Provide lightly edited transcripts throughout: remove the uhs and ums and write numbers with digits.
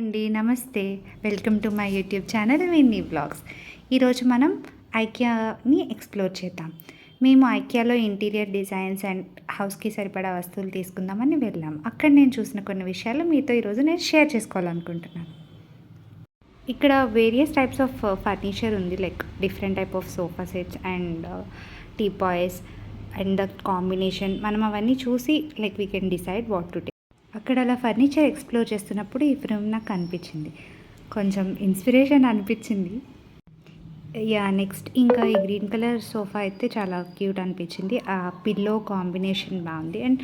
అండి. నమస్తే. Welcome to my YouTube channel Vinni vlogs. ఈరోజు మనం ఐకియాని ఎక్స్‌ప్లోర్ చేద్దాం. మేము ఐకియాలో ఇంటీరియర్ డిజైన్స్ అండ్ హౌస్‌కి సరిపడా వస్తువులు తీసుకుందామని వెళ్ళాం. అక్కడ నేను చూసిన కొన్ని విషయాలు మీతో ఈరోజు నేను షేర్ చేసుకోవాలనుకుంటున్నాను. ఇక్కడ వేరియస్ టైప్స్ ఆఫ్ ఫర్నిచర్ ఉంది. Like different type of sofa sets and teapoys and the combination మనం అవన్నీ చూసి like we can decide what to take. అక్కడ అలా ఫర్నిచర్ ఎక్స్ప్లోర్ చేస్తున్నప్పుడు ఈ ఫిల్మ్ నాకు కనిపించింది. కొంచెం ఇన్స్పిరేషన్ అనిపించింది. నెక్స్ట్ ఇంకా ఈ గ్రీన్ కలర్ సోఫా అయితే చాలా క్యూట్ అనిపించింది. ఆ పిల్లో కాంబినేషన్ బాగుంది. అండ్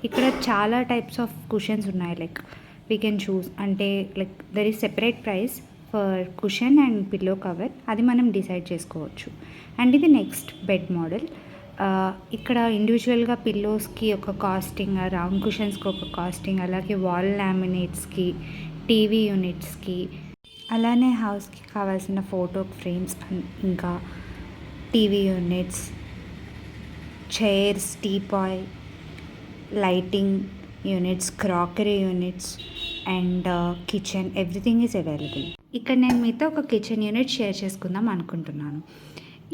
ఇక్కడ చాలా టైప్స్ ఆఫ్ కుషన్స్ ఉన్నాయి. లైక్ వీ కెన్ చూస్ అంటే like there is separate price for cushion and pillow cover. అది మనం డిసైడ్ చేసుకోవచ్చు. అండ్ ఇది నెక్స్ట్ బెడ్ మోడల్. ఇక్కడ ఇండివిజువల్గా పిల్లోస్కి ఒక కాస్టింగ్, రౌండ్ కుషన్స్కి ఒక కాస్టింగ్, అలాగే వాల్ లామినేట్స్కి, టీవీ యూనిట్స్కి, అలానే హౌస్కి కావాల్సిన ఫోటో ఫ్రేమ్స్, ఇంకా TV units, chairs, teapoy, lighting units, crockery units and kitchen, everything is available. ఇక్కడ నేను మీతో ఒక కిచెన్ యూనిట్ షేర్ చేసుకుందాం అనుకుంటున్నాను.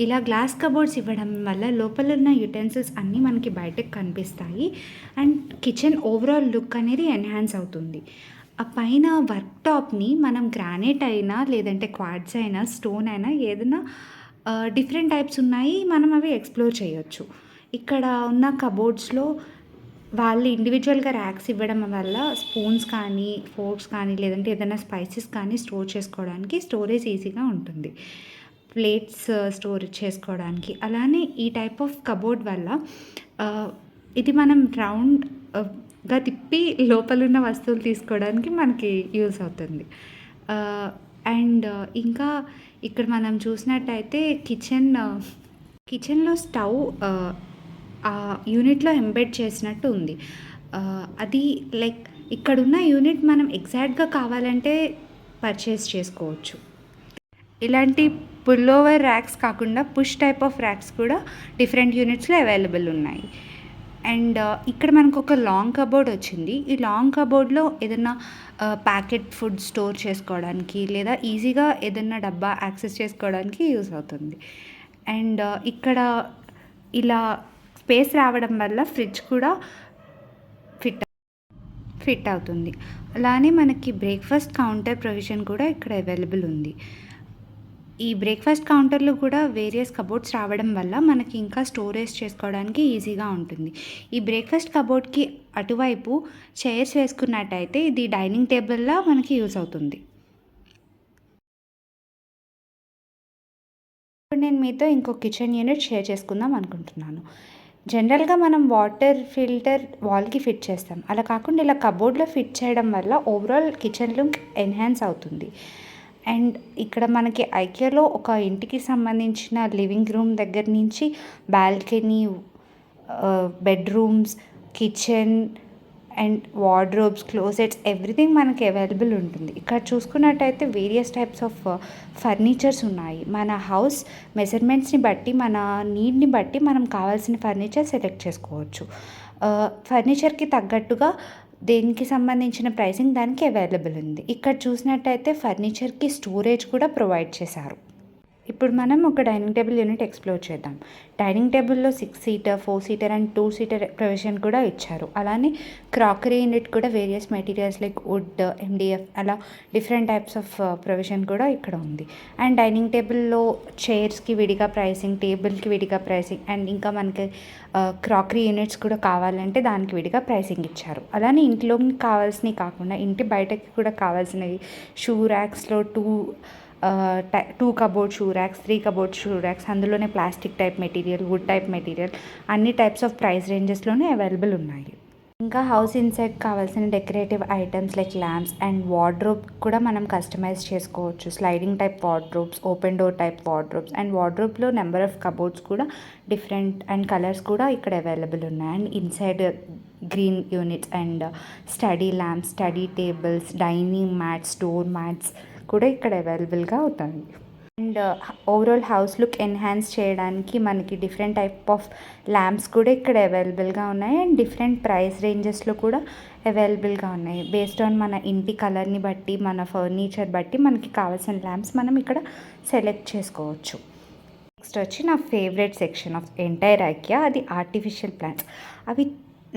ఇలా గ్లాస్ కబోర్డ్స్ ఇవ్వడం వల్ల లోపల ఉన్న యుటెన్సిల్స్ అన్నీ మనకి బయటకు కనిపిస్తాయి. అండ్ కిచెన్ ఓవరాల్ లుక్ అనేది ఎన్హాన్స్ అవుతుంది. ఆ పైన వర్క్ టాప్ని మనం గ్రానైట్ అయినా లేదంటే క్వార్ట్జ్ అయినా స్టోన్ అయినా ఏదైనా డిఫరెంట్ టైప్స్ ఉన్నాయి, మనం అవి ఎక్స్ప్లోర్ చేయొచ్చు. ఇక్కడ ఉన్న కబోర్డ్స్లో వాళ్ళు ఇండివిజువల్గా ర్యాక్స్ ఇవ్వడం వల్ల స్పూన్స్ కానీ ఫోర్క్స్ కానీ లేదంటే ఏదైనా స్పైసెస్ కానీ స్టోర్ చేసుకోవడానికి స్టోరేజ్ ఈజీగా ఉంటుంది. ప్లేట్స్ స్టోర్ చేసుకోవడానికి. అలానే ఈ టైప్ ఆఫ్ కబోర్డ్ వల్ల ఇది మనం రౌండ్గా తిప్పి లోపలున్న వస్తువులు తీసుకోవడానికి మనకి యూస్ అవుతుంది. అండ్ ఇంకా ఇక్కడ మనం చూసినట్టయితే కిచెన్లో స్టవ్ ఆ యూనిట్లో ఎంబెడ్ చేసినట్టు ఉంది. అది లైక్ ఇక్కడున్న యూనిట్ మనం ఎగ్జాక్ట్గా కావాలంటే పర్చేస్ చేసుకోవచ్చు. ఇలాంటి పుల్ ఓవర్ ర్యాక్స్ కాకుండా పుష్ టైప్ ఆఫ్ ర్యాక్స్ కూడా డిఫరెంట్ యూనిట్స్లో అవైలబుల్ ఉన్నాయి. అండ్ ఇక్కడ మనకు ఒక లాంగ్ కబోర్డ్ వచ్చింది. ఈ లాంగ్ కబోర్డ్లో ఏదైనా ప్యాకెట్ ఫుడ్ స్టోర్ చేసుకోవడానికి లేదా ఈజీగా ఏదైనా డబ్బా యాక్సెస్ చేసుకోవడానికి యూస్ అవుతుంది. అండ్ ఇక్కడ ఇలా స్పేస్ రావడం వల్ల ఫ్రిడ్జ్ కూడా ఫిట్ అవుతుంది. అలానే మనకి బ్రేక్ఫాస్ట్ కౌంటర్ ప్రొవిజన్ కూడా ఇక్కడ అవైలబుల్ ఉంది. ఈ బ్రేక్ఫాస్ట్ కౌంటర్లో కూడా వేరియస్ కబోర్డ్స్ రావడం వల్ల మనకి ఇంకా స్టోరేజ్ చేసుకోవడానికి ఈజీగా ఉంటుంది. ఈ బ్రేక్ఫాస్ట్ కబోర్డ్కి అటువైపు చైర్స్ వేసుకున్నట్టయితే ఇది డైనింగ్ టేబుల్లా మనకి యూస్ అవుతుంది. ఇప్పుడు నేను మీతో ఇంకో కిచెన్ యూనిట్ షేర్ చేసుకుందాం అనుకుంటున్నాను. జనరల్గా మనం వాటర్ ఫిల్టర్ వాల్కి ఫిట్ చేస్తాం. అలా కాకుండా ఇలా కబోర్డ్లో ఫిట్ చేయడం వల్ల ఓవరాల్ కిచెన్ లుక్ ఎన్హాన్స్ అవుతుంది. అండ్ ఇక్కడ మనకి ఐకియాలో ఒక ఇంటికి సంబంధించిన లివింగ్ రూమ్ దగ్గర నుంచి balcony, bedrooms, kitchen and wardrobes, closets, everything మనకి అవైలబుల్ ఉంటుంది. ఇక్కడ చూసుకున్నట్టయితే వేరియస్ టైప్స్ ఆఫ్ ఫర్నిచర్స్ ఉన్నాయి. మన హౌస్ మెజర్మెంట్స్ని బట్టి, మన నీడ్ని బట్టి మనం కావాల్సిన ఫర్నిచర్ సెలెక్ట్ చేసుకోవచ్చు. ఫర్నిచర్కి తగ్గట్టుగా దేనికి సంబంధించిన ప్రైసింగ్ దానికి అవైలబుల్ ఉంది. ఇక్కడ చూసినట్టయితే ఫర్నిచర్కి స్టోరేజ్ కూడా ప్రొవైడ్ చేశారు. ఇప్పుడు మనం ఒక డైనింగ్ టేబుల్ యూనిట్ ఎక్స్ప్లోర్ చేద్దాం. డైనింగ్ టేబుల్లో 6 seater, 4 seater and 2 seater provision కూడా ఇచ్చారు. అలానే క్రాకరీ యూనిట్ కూడా various materials like wood, MDF అలా డిఫరెంట్ టైప్స్ ఆఫ్ ప్రొవిజన్ కూడా ఇక్కడ ఉంది. అండ్ డైనింగ్ టేబుల్లో చైర్స్కి విడిగా ప్రైసింగ్, టేబుల్కి విడిగా ప్రైసింగ్ అండ్ ఇంకా మనకి క్రాకరీ యూనిట్స్ కూడా కావాలంటే దానికి విడిగా ప్రైసింగ్ ఇచ్చారు. అలానే ఇంట్లోకి కావాల్సినవి కాకుండా ఇంటి బయటకి కూడా కావాల్సినవి షూ ర్యాక్స్లో 2 cupboard shoe racks, 3 cupboard shoe racks, అందులోనే plastic type material, wood type material, అన్ని టైప్స్ ఆఫ్ ప్రైస్ రేంజెస్లోనే అవైలబుల్ ఉన్నాయి. ఇంకా హౌస్ ఇన్సైడ్ కావాల్సిన decorative items like lamps and wardrobe కూడా మనం కస్టమైజ్ చేసుకోవచ్చు. Sliding type wardrobes, open door type wardrobes and వార్డ్రోబ్లో నెంబర్ ఆఫ్ కబోర్డ్స్ కూడా డిఫరెంట్ అండ్ కలర్స్ కూడా ఇక్కడ అవైలబుల్ ఉన్నాయి. And inside green units and study lamps, study tables, dining mats, door mats కూడా ఇక్కడ అవైలబుల్గా అవుతాయి. And overall house look enhance చేయడానికి మనకి డిఫరెంట్ టైప్ ఆఫ్ ల్యాంప్స్ కూడా ఇక్కడ అవైలబుల్గా ఉన్నాయి. అండ్ డిఫరెంట్ ప్రైస్ రేంజెస్లో కూడా అవైలబుల్గా ఉన్నాయి. బేస్డ్ ఆన్ మన ఇంటి కలర్ని బట్టి, మన ఫర్నిచర్ బట్టి మనకి కావాల్సిన ల్యాంప్స్ మనం ఇక్కడ సెలెక్ట్ చేసుకోవచ్చు. నెక్స్ట్ వచ్చి నా favourite section of entire IKEA, అది ఆర్టిఫిషియల్ ప్లాంట్స్. అవి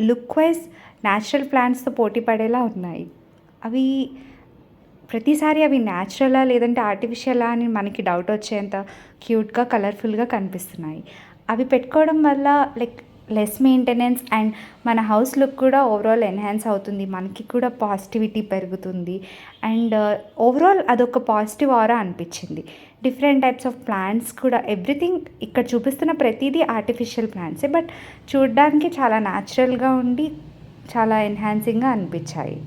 లుక్ వైజ్ న్యాచురల్ ప్లాంట్స్తో పోటీ పడేలా ఉన్నాయి. అవి ప్రతిసారి అవి న్యాచురలా లేదంటే ఆర్టిఫిషియలా అని మనకి డౌట్ వచ్చేంత క్యూట్గా, కలర్ఫుల్గా కనిపిస్తున్నాయి. అవి పెట్టుకోవడం వల్ల లెస్ మెయింటెనెన్స్ అండ్ మన హౌస్ లుక్ కూడా ఓవరాల్ ఎన్హాన్స్ అవుతుంది. మనకి కూడా పాజిటివిటీ పెరుగుతుంది. అండ్ ఓవరాల్ అదొక పాజిటివ్ ఆరా అనిపించింది. డిఫరెంట్ టైప్స్ ఆఫ్ ప్లాంట్స్ కూడా, ఎవ్రీథింగ్ ఇక్కడ చూపిస్తున్న ప్రతిదీ ఆర్టిఫిషియల్ ప్లాంట్సే, బట్ చూడడానికి చాలా న్యాచురల్గా ఉండి చాలా ఎన్హాన్సింగ్గా అనిపించాయి.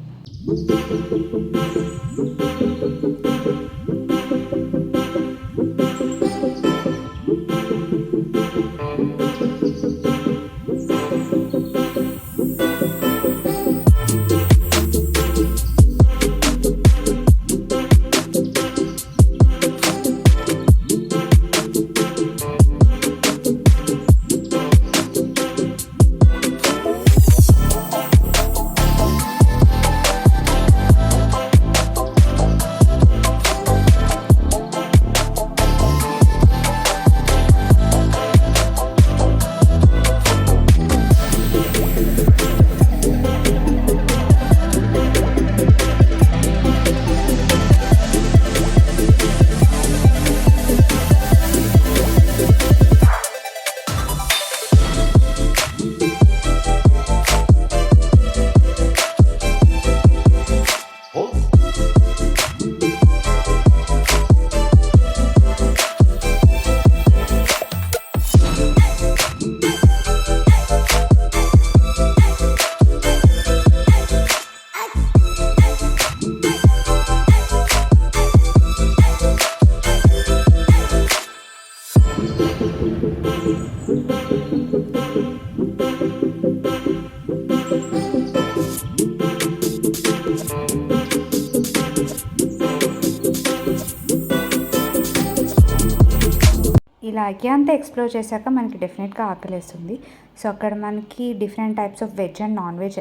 ఇలా ఐకియా అంతా ఎక్స్ప్లోర్ చేశాక మనకి డెఫినెట్గా ఆకలేస్తుంది. సో అక్కడ మనకి different types of veg and non veg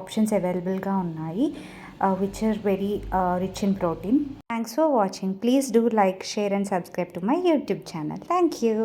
options అవైలబుల్గా ఉన్నాయి, which are very rich in protein. Thanks for watching. Please do like, share and subscribe to my YouTube channel. Thank you.